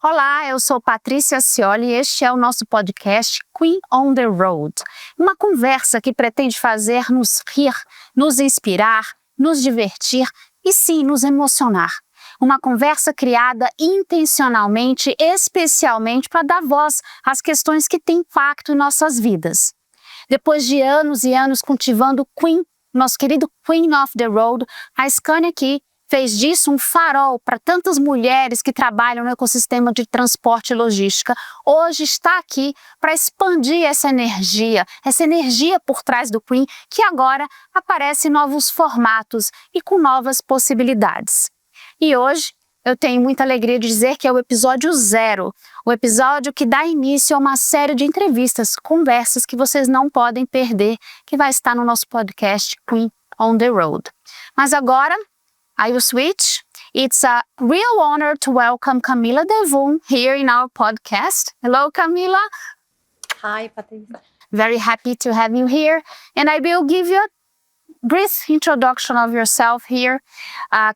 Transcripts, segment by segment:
Olá, eu sou Patrícia Scioli e este é o nosso podcast Queen on the Road. Uma conversa que pretende fazer-nos rir, nos inspirar, nos divertir e sim, nos emocionar. Uma conversa criada intencionalmente, especialmente para dar voz às questões que têm impacto em nossas vidas. Depois de anos e anos cultivando Queen, nosso querido Queen of the Road, a Scania aqui fez disso um farol para tantas mulheres que trabalham no ecossistema de transporte e logística. Hoje está aqui para expandir essa energia por trás do Queen, que agora aparece em novos formatos e com novas possibilidades. E hoje eu tenho muita alegria de dizer que é o episódio 0, o episódio que dá início a uma série de entrevistas, conversas que vocês não podem perder, que vai estar no nosso podcast Queen on the Road. Mas agora, I will switch. It's a real honor to welcome Camilla Dewoon here in our podcast. Hello, Camilla. Hi, Patricia. Very happy to have you here. And I will give you a brief introduction of yourself here.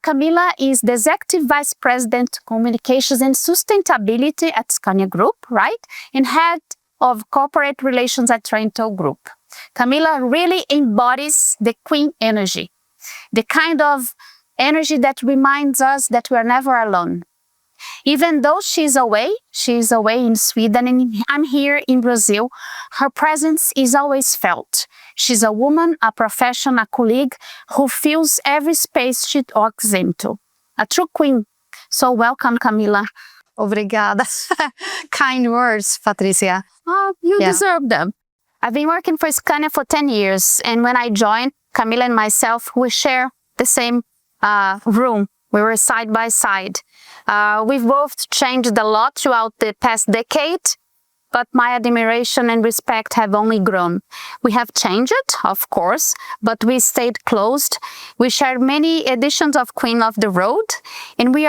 Camilla is the Executive Vice President, Communications and Sustainability at Scania Group, right? And Head of Corporate Relations at Trento Group. Camilla really embodies the Queen energy, the kind of energy that reminds us that we are never alone. Even though she's away in Sweden and I'm here in Brazil, her presence is always felt. She's a woman, a professional, a colleague who fills every space she walks into. A true queen. So welcome, Camilla. Obrigada. Kind words, Patricia. Oh, you deserve them. I've been working for Scania for 10 years, and when I joined, Camilla and myself, we share the same room. We were side by side. We've both changed a lot throughout the past decade, but my admiration and respect have only grown. We have changed, of course, but we stayed close. We shared many editions of Queen of the Road, and we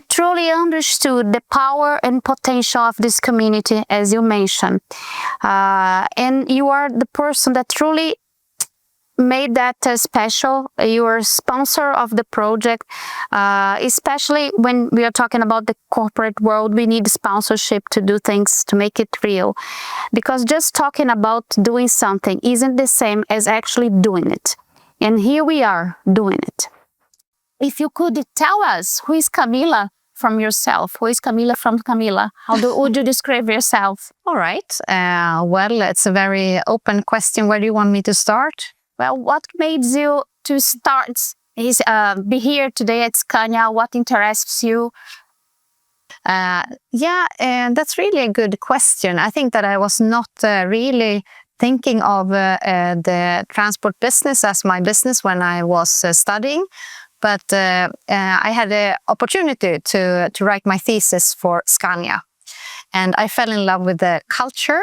truly understood the power and potential of this community, as you mentioned. And you are the person that truly made that special. You are a sponsor of the project, especially when we are talking about the corporate world. We need sponsorship to do things, to make it real, because just talking about doing something isn't the same as actually doing it. And here we are doing it. If you could tell us, who is Camilla from yourself? Who is Camilla from Camilla? Would you describe yourself? All right. Well, it's a very open question. Where do you want me to start? Well, what made you to start, be here today at Scania? What interests you? And that's really a good question. I think that I was not really thinking of the transport business as my business when I was studying. But I had the opportunity to write my thesis for Scania. And I fell in love with the culture.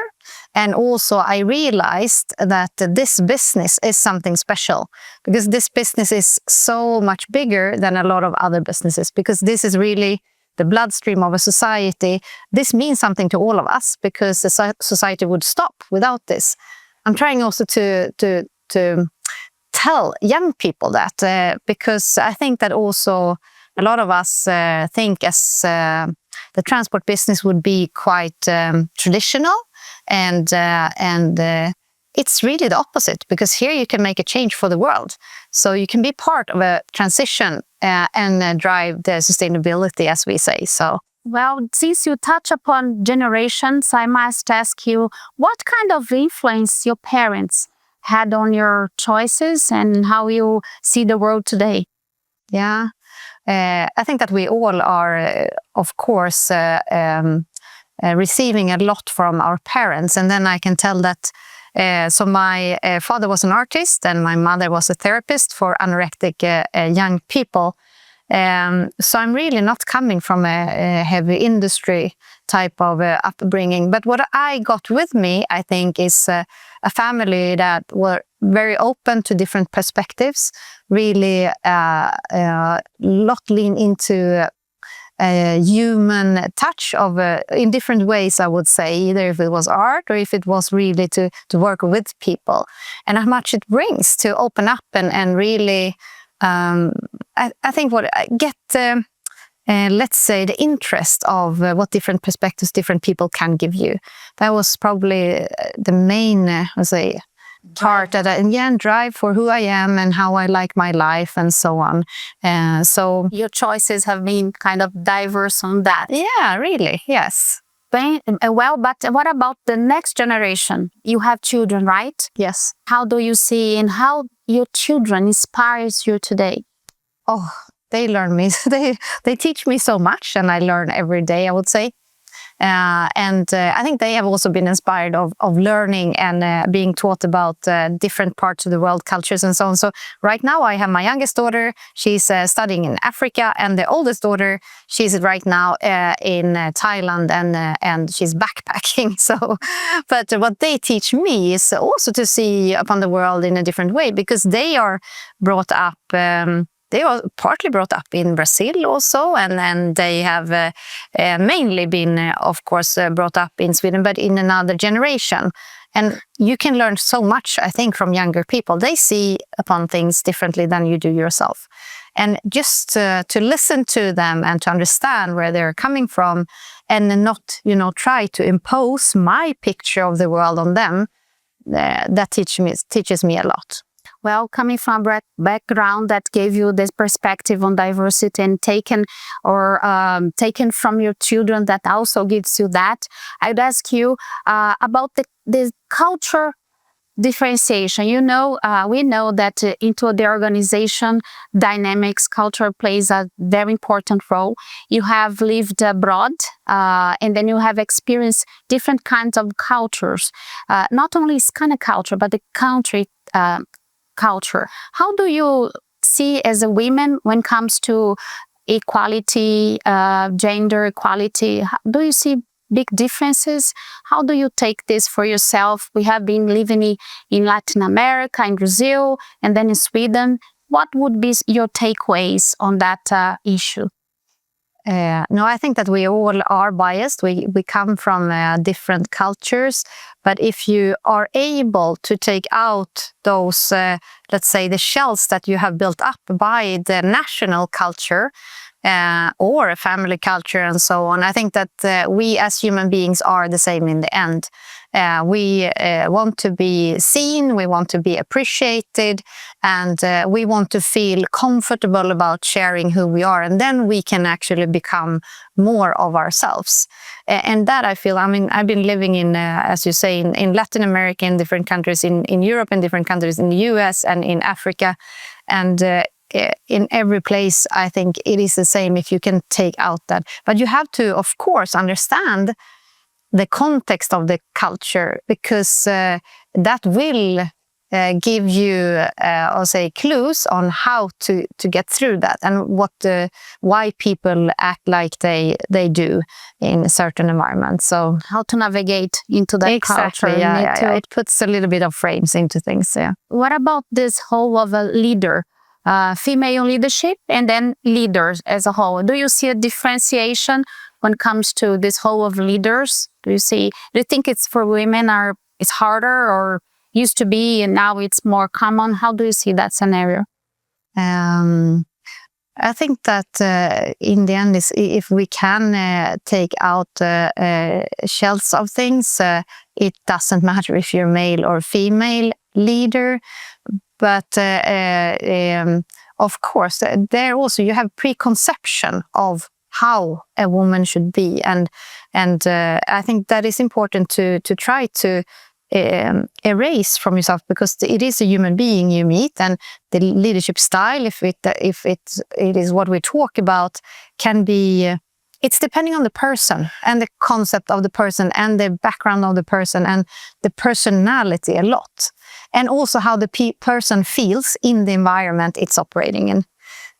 And also I realized that this business is something special, because this business is so much bigger than a lot of other businesses, because this is really the bloodstream of a society. This means something to all of us, because the society would stop without this. I'm trying also to tell young people that, because I think that also a lot of us think as the transport business would be quite traditional, and it's really the opposite, because here you can make a change for the world. So you can be part of a transition and drive the sustainability, as we say. So, well, since you touch upon generations, I must ask you, what kind of influence your parents had on your choices and how you see the world today? Yeah. I think that we all are, of course, receiving a lot from our parents. And then I can tell that, so my father was an artist and my mother was a therapist for anorectic young people. So I'm really not coming from a heavy industry type of upbringing. But what I got with me, I think, is a family that were very open to different perspectives, really lot lean into a human touch of in different ways, I would say, either if it was art or if it was really to work with people, and how much it brings to open up and really, I think what I get let's say, the interest of what different perspectives different people can give you. That was probably the main, part that and drive for who I am and how I like my life and so on. So your choices have been kind of diverse on that. Yeah, really, yes. Well, but what about the next generation? You have children, right? Yes. How do you see and how your children inspires you today? Oh, they learn me. They teach me so much, and I learn every day, I would say. And I think they have also been inspired of learning and being taught about different parts of the world, cultures and so on. So right now I have my youngest daughter, she's studying in Africa, and the oldest daughter, she's right now in Thailand and she's backpacking. So, but what they teach me is also to see upon the world in a different way, because they are brought up they were partly brought up in Brazil also, and then they have mainly been, of course, brought up in Sweden, but in another generation. And you can learn so much, I think, from younger people. They see upon things differently than you do yourself. And just to listen to them and to understand where they're coming from, and not, try to impose my picture of the world on them, that teaches me a lot. Well, coming from a background that gave you this perspective on diversity and taken from your children that also gives you that, I'd ask you about the culture differentiation. We know that into the organization dynamics, culture plays a very important role. You have lived abroad, and then you have experienced different kinds of cultures, not only Scania culture, but the country culture. How do you see as a woman when it comes to equality, gender equality? Do you see big differences? How do you take this for yourself? We have been living in Latin America, in Brazil, and then in Sweden. What would be your takeaways on that issue? No, I think that we all are biased. We come from different cultures, but if you are able to take out those, let's say, the shells that you have built up by the national culture or a family culture and so on, I think that we as human beings are the same in the end. We want to be seen, we want to be appreciated, and we want to feel comfortable about sharing who we are, and then we can actually become more of ourselves. And that I feel, I've been living in, as you say, in Latin America, in different countries, in Europe, in different countries, in the US and in Africa, and in every place, I think it is the same if you can take out that. But you have to, of course, understand the context of the culture, because that will give you, I'll say, clues on how to get through that, and why people act like they do in a certain environment. So how to navigate into that culture. Yeah. It puts a little bit of frames into things. Yeah. What about this whole of a leader? Female leadership and then leaders as a whole. Do you see a differentiation when it comes to this whole of leaders? Do you think it's for women it's harder, or used to be and now it's more common? How do you see that scenario? I think that in the end, if we can take out shells of things, it doesn't matter if you're male or female leader. But of course, there also you have preconception of how a woman should be, and I think that is important to try to erase from yourself, because it is a human being you meet, and the leadership style, if it is what we talk about, can be. It's depending on the person and the concept of the person and the background of the person and the personality a lot. And also how the person feels in the environment it's operating in.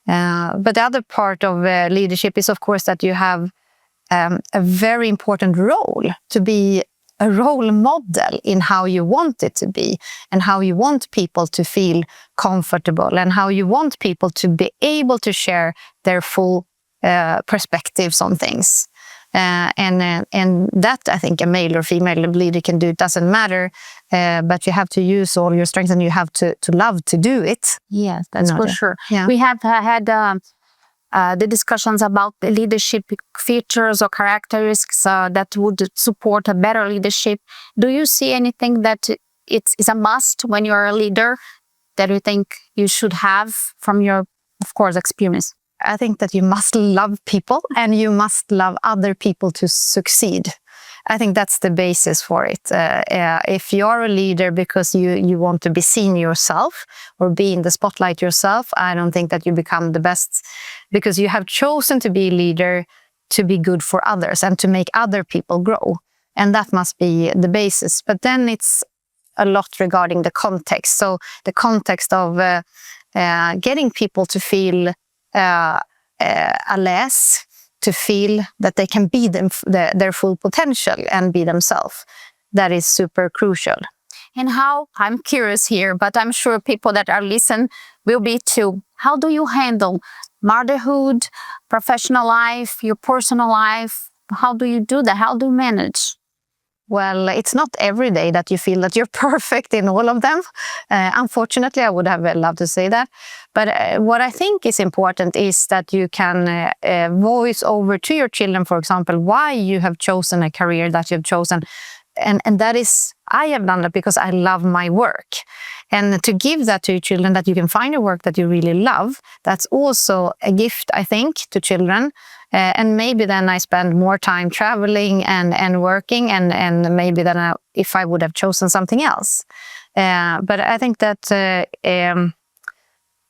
But the other part of leadership is, of course, that you have a very important role to be a role model in how you want it to be, and how you want people to feel comfortable, and how you want people to be able to share their full perspectives on things. And that I think a male or female leader can do. It doesn't matter, but you have to use all your strengths, and you have to love to do it. Yes, that's for sure. Yeah. We have had the discussions about the leadership features or characteristics that would support a better leadership. Do you see anything that it's a must when you're a leader that you think you should have from your, of course, experience? I think that you must love people and you must love other people to succeed. I think that's the basis for it. If you're a leader because you want to be seen yourself or be in the spotlight yourself, I don't think that you become the best, because you have chosen to be a leader to be good for others and to make other people grow. And that must be the basis. But then it's a lot regarding the context. So the context of getting people to feel less, to feel that they can be their full potential and be themselves. That is super crucial. And how, I'm curious here, but I'm sure people that are listening will be too. How do you handle motherhood, professional life, your personal life? How do you do that? How do you manage? Well, it's not every day that you feel that you're perfect in all of them. Unfortunately, I would have loved to say that. But what I think is important is that you can voice over to your children, for example, why you have chosen a career that you've chosen. And that is, I have done that because I love my work. And to give that to your children, that you can find a work that you really love, that's also a gift, I think, to children. And maybe then I spend more time traveling and working, and maybe then if I would have chosen something else. But I think that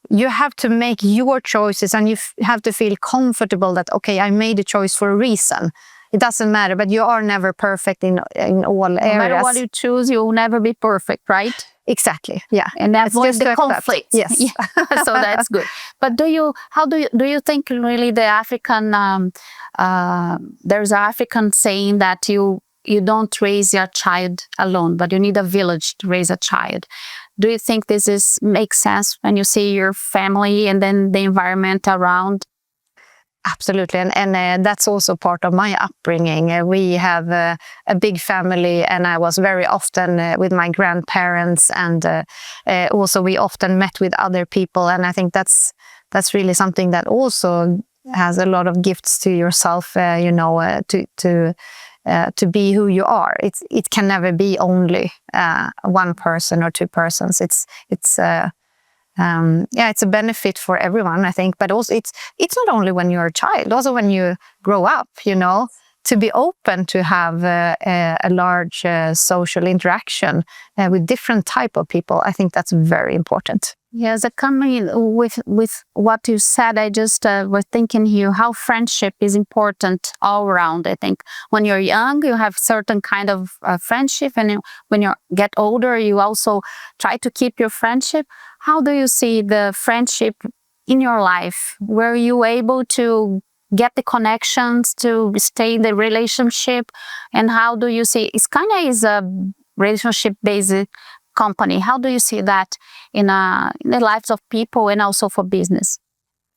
you have to make your choices, and you have to feel comfortable that, okay, I made a choice for a reason. It doesn't matter, but you are never perfect in all areas. No matter what you choose, you'll never be perfect, right? Exactly. Yeah. And avoid the conflict. Yes. Yeah. So that's good. But do you think really the African there's an African saying that you don't raise your child alone, but you need a village to raise a child. Do you think this makes sense when you see your family and then the environment around? Absolutely. And that's also part of my upbringing. We have a big family, and I was very often with my grandparents, and also we often met with other people. And I think that's really something that also has a lot of gifts to yourself, to be who you are. It can never be only one person or two persons. It's a benefit for everyone, I think. But also, it's not only when you're a child. Also, when you grow up, to be open to have a large social interaction with different type of people. I think that's very important. Yes, coming with what you said, I just was thinking here how friendship is important all around. I think when you're young, you have certain kind of friendship, and when you get older, you also try to keep your friendship. How do you see the friendship in your life? Were you able to get the connections to stay in the relationship? And how do you see, Scania is a relationship-based company. How do you see that in the lives of people and also for business?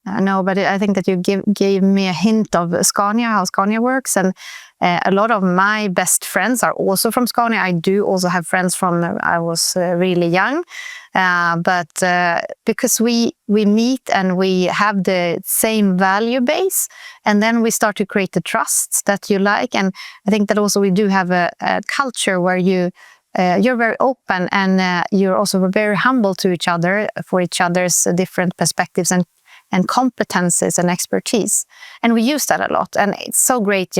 No, but I think that you gave me a hint of Scania, how Scania works. And a lot of my best friends are also from Scania. I do also have friends from I was really young. But because we meet and we have the same value base, and then we start to create the trust that you like. And I think that also we do have a culture where you're very open, and you're also very humble to each other for each other's different perspectives and competences and expertise. And we use that a lot. And it's so great,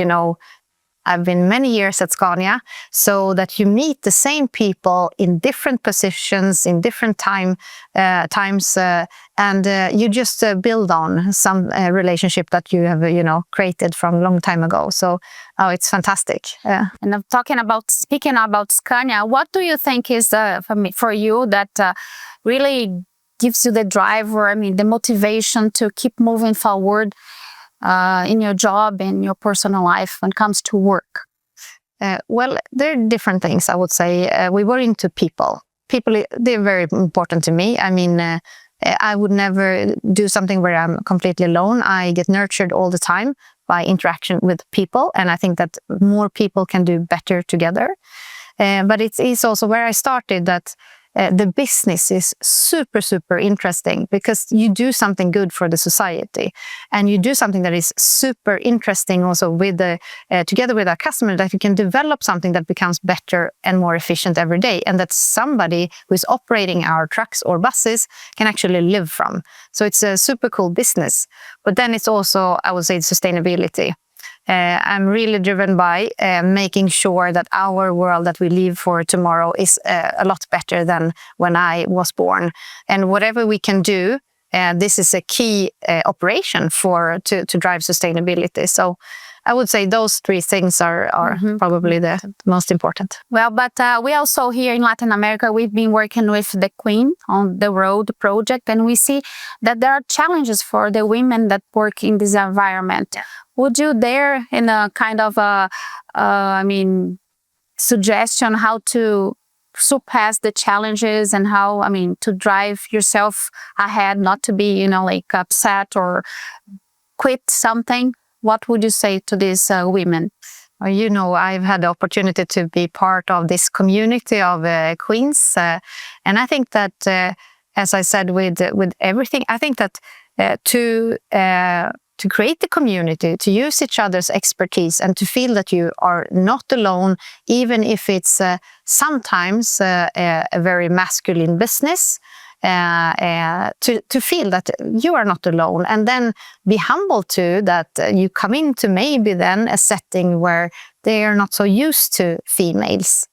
I've been many years at Scania, so that you meet the same people in different positions, in different times, and you just build on some relationship that you have, created from a long time ago. So, it's fantastic. And I'm speaking about Scania, what do you think is for you that really gives you the drive, or the motivation to keep moving forward in your job and your personal life when it comes to work? Well, there are different things, I would say. We were into people. People, they're very important to me. I would never do something where I'm completely alone. I get nurtured all the time by interaction with people. And I think that more people can do better together. But it's also where I started that the business is super, super interesting because you do something good for the society, and you do something that is super interesting also with together with our customer, that you can develop something that becomes better and more efficient every day, and that somebody who is operating our trucks or buses can actually live from. So it's a super cool business. But then it's also, I would say, sustainability. I'm really driven by making sure that our world that we live for tomorrow is a lot better than when I was born. And whatever we can do, this is a key operation to drive sustainability. So I would say those three things are probably the most important. Well, but we also here in Latin America, we've been working with the Queen on the Road project, and we see that there are challenges for the women that work in this environment. Yeah. Would you dare, in a kind of suggestion how to surpass the challenges and how, to drive yourself ahead, not to be, upset or quit something? What would you say to these women? I've had the opportunity to be part of this community of queens. And I think that, as I said, with everything, I think that to create the community, to use each other's expertise, and to feel that you are not alone, even if it's sometimes a very masculine business, to feel that you are not alone, and then be humble too that you come into maybe then a setting where they are not so used to females.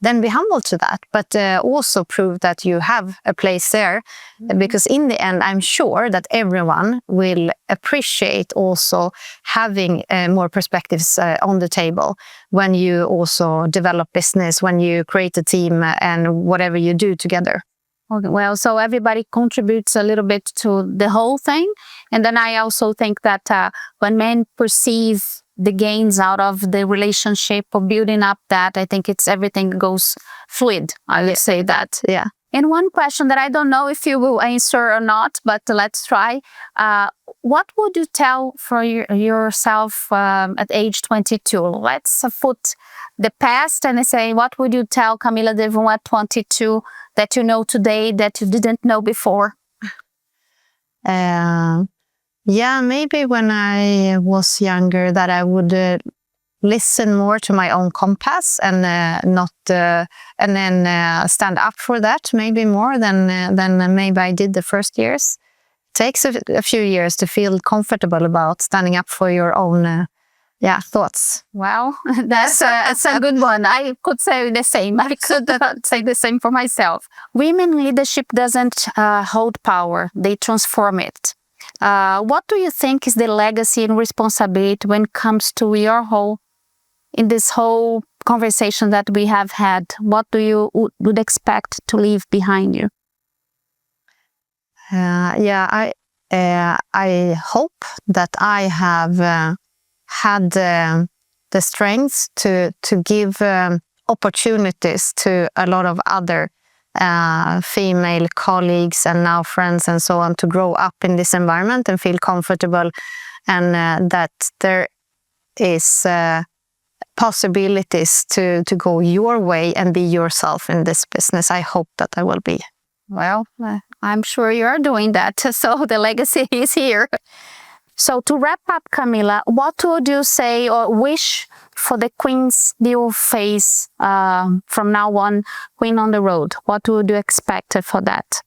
Then be humble to that, but also prove that you have a place there, because in the end, I'm sure that everyone will appreciate also having more perspectives on the table when you also develop business, when you create a team, and whatever you do together. Okay, well, so everybody contributes a little bit to the whole thing. And then I also think that when men perceive the gains out of the relationship or building up that, I think everything goes fluid. I would say that. Yeah. And one question that I don't know if you will answer or not, but let's try. What would you tell for yourself at age 22? Let's put the past and say, what would you tell Camilla Dewoon at 22 that you know today that you didn't know before? Maybe when I was younger, that I would listen more to my own compass and then stand up for that maybe more than maybe I did the first years. It takes a few years to feel comfortable about standing up for your own thoughts. Well, that's a good one. I could say the same. I could say the same for myself. Women leadership doesn't hold power. They transform it. What do you think is the legacy and responsibility when it comes to your role in this whole conversation that we have had? What do you would expect to leave behind you? I hope that I have had the strength to give opportunities to a lot of other female colleagues and now friends and so on to grow up in this environment and feel comfortable, and that there is possibilities to go your way and be yourself in this business. I hope that I will be. Well, I'm sure you're doing that. So the legacy is here. So to wrap up, Camilla, what would you say or wish for the Queen's new phase from now on, Queen on the Road? What would you expect for that?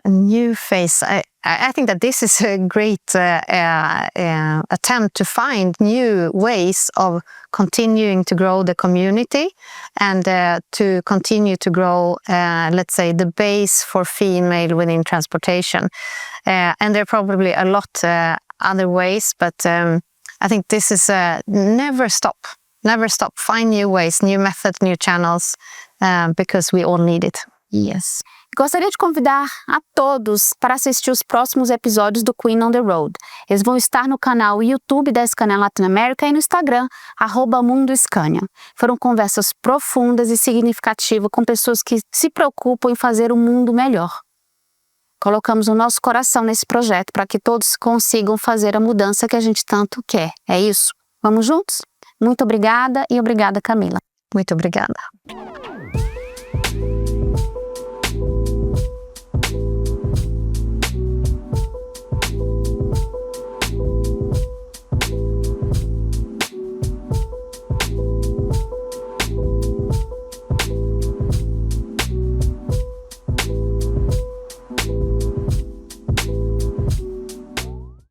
A new phase. I think that this is a great attempt to find new ways of continuing to grow the community and to continue to grow, let's say, the base for female within transportation. And there are probably a lot other ways, but I think this is never stop. Never stop. Find new ways, new methods, new channels, because we all need it. Yes. Gostaria de convidar a todos para assistir os próximos episódios do Queen on the Road. Eles vão estar no canal YouTube da Scania Latin America e no Instagram, @MundoScania. Foram conversas profundas e significativas com pessoas que se preocupam em fazer o mundo melhor. Colocamos o nosso coração nesse projeto para que todos consigam fazer a mudança que a gente tanto quer. É isso? Vamos juntos? Muito obrigada e obrigada, Camilla. Muito obrigada.